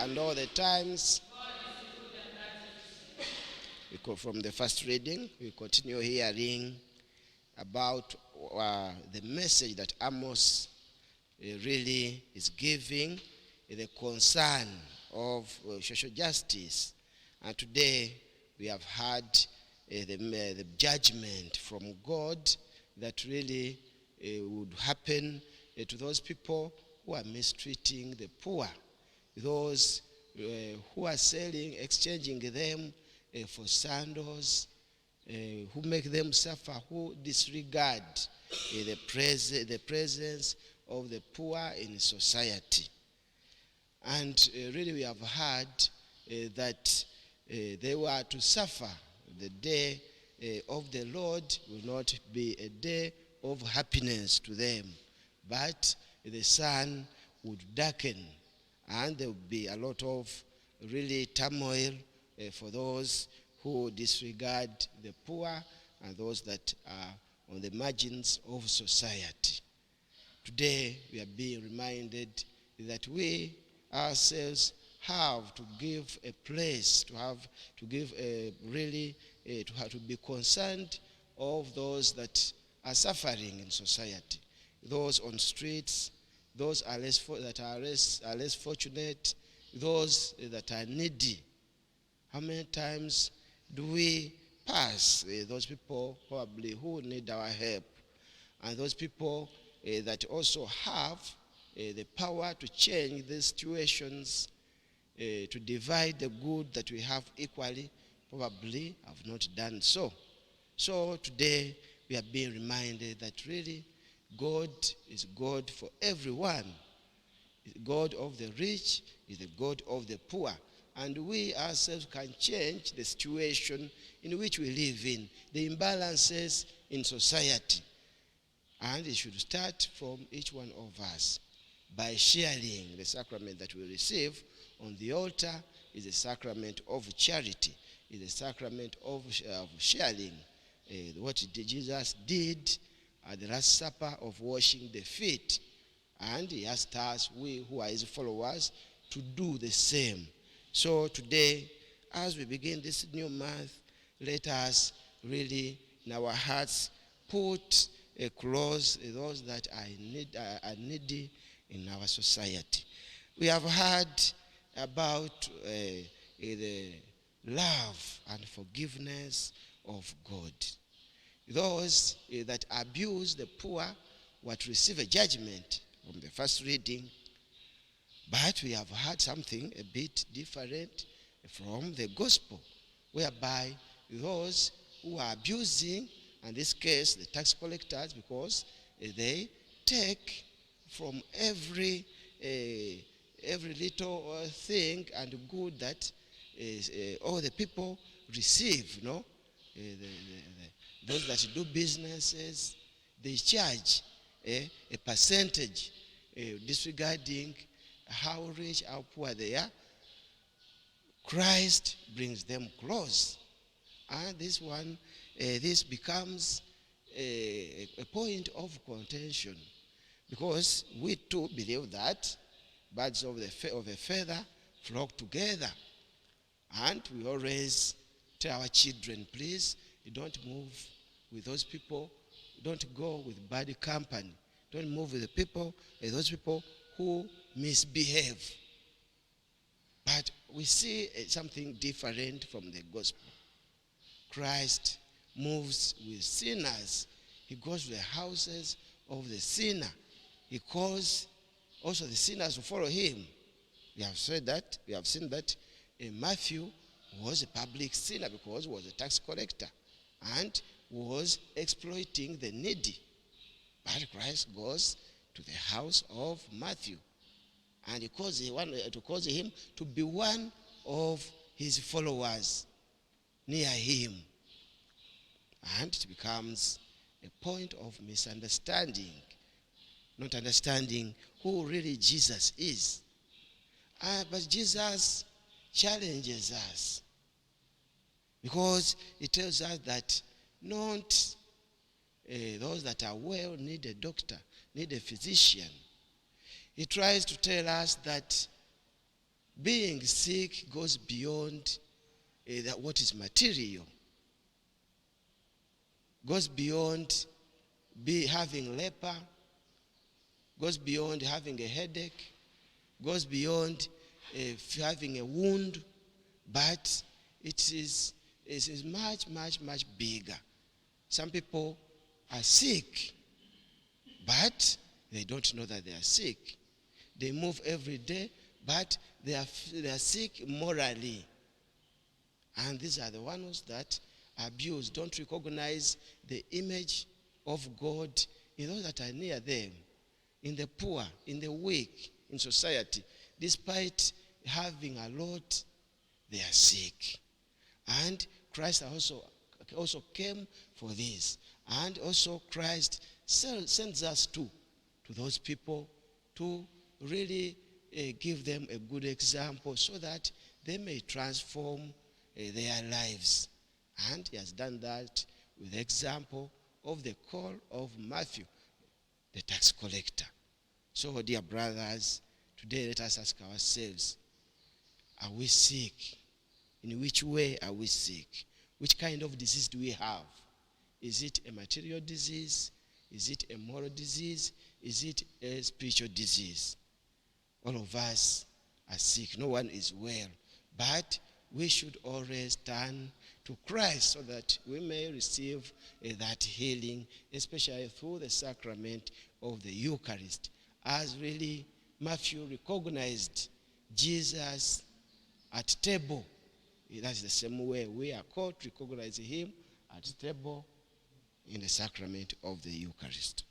and all the times. From the first reading, we continue hearing about the message that Amos really is giving, the concern of social justice. And today we have had the judgment from God that really would happen to those people who are mistreating the poor, those who are exchanging them for sandals, who make them suffer, who disregard the presence of the poor in society. And really we have heard that they were to suffer. The day of the Lord will not be a day of happiness to them, but the sun would darken, and there would be a lot of really turmoil for those who disregard the poor and those that are on the margins of society. Today we are being reminded that we ourselves have to give a place, to be concerned of those that are suffering in society, those on streets, those that are less fortunate, those that are needy. How many times do we pass those people probably who need our help, and those people that also have the power to change these situations, to divide the good that we have equally, probably have not done so. So today we are being reminded that really God is God for everyone. God of the rich is the God of the poor. And we ourselves can change the situation in which we live in, the imbalances in society. And it should start from each one of us by sharing the sacrament that we receive on the altar. Is a sacrament of charity, is a sacrament of sharing. What Jesus did at the Last Supper of washing the feet. And he asked us, we who are his followers, to do the same. So today, as we begin this new month, let us really in our hearts put close those that are needy in our society. We have heard about the love and forgiveness of God. Those that abuse the poor were to receive a judgment from the first reading. But we have heard something a bit different from the gospel, whereby those who are abusing, in this case the tax collectors, because they take from every little thing and good that all the people receive, those that do businesses, they charge a percentage, disregarding how rich, how poor they are. Christ brings them close. And this becomes a point of contention, because we too believe that birds of a feather flock together. And we always tell our children, please, you don't move with those people, don't go with bad company, don't move with the people, those people who misbehave. But we see something different from the gospel. Christ moves with sinners. He goes to the houses of the sinner. He calls also the sinners to follow him. We have seen that Matthew was a public sinner because he was a tax collector and was exploiting the needy. But Christ goes to the house of Matthew, and he calls him to be one of his followers near him. And it becomes a point of misunderstanding, not understanding who really Jesus is. But Jesus challenges us, because he tells us that not those that are well need a doctor, need a physician. He tries to tell us that being sick goes beyond what is material, goes beyond having leper, goes beyond having a headache, goes beyond having a wound, but it is much, much, much bigger. Some people are sick, but they don't know that they are sick. They move every day, but they are sick morally. And these are the ones that abuse, don't recognize the image of God in those that are near them, in the poor, in the weak, in society. Despite having a lot, they are sick. And Christ also came for this. And also Christ sends us to those people to really give them a good example so that they may transform their lives. And he has done that with the example of the call of Matthew, the tax collector. So, dear brothers, today let us ask ourselves, are we sick? In which way are we sick? Which kind of disease do we have? Is it a material disease? Is it a moral disease? Is it a spiritual disease? All of us are sick. No one is well. But we should always turn to Christ so that we may receive that healing, especially through the sacrament of the Eucharist. As really Matthew recognized Jesus at table, that's the same way we are called to recognize him at table in the sacrament of the Eucharist.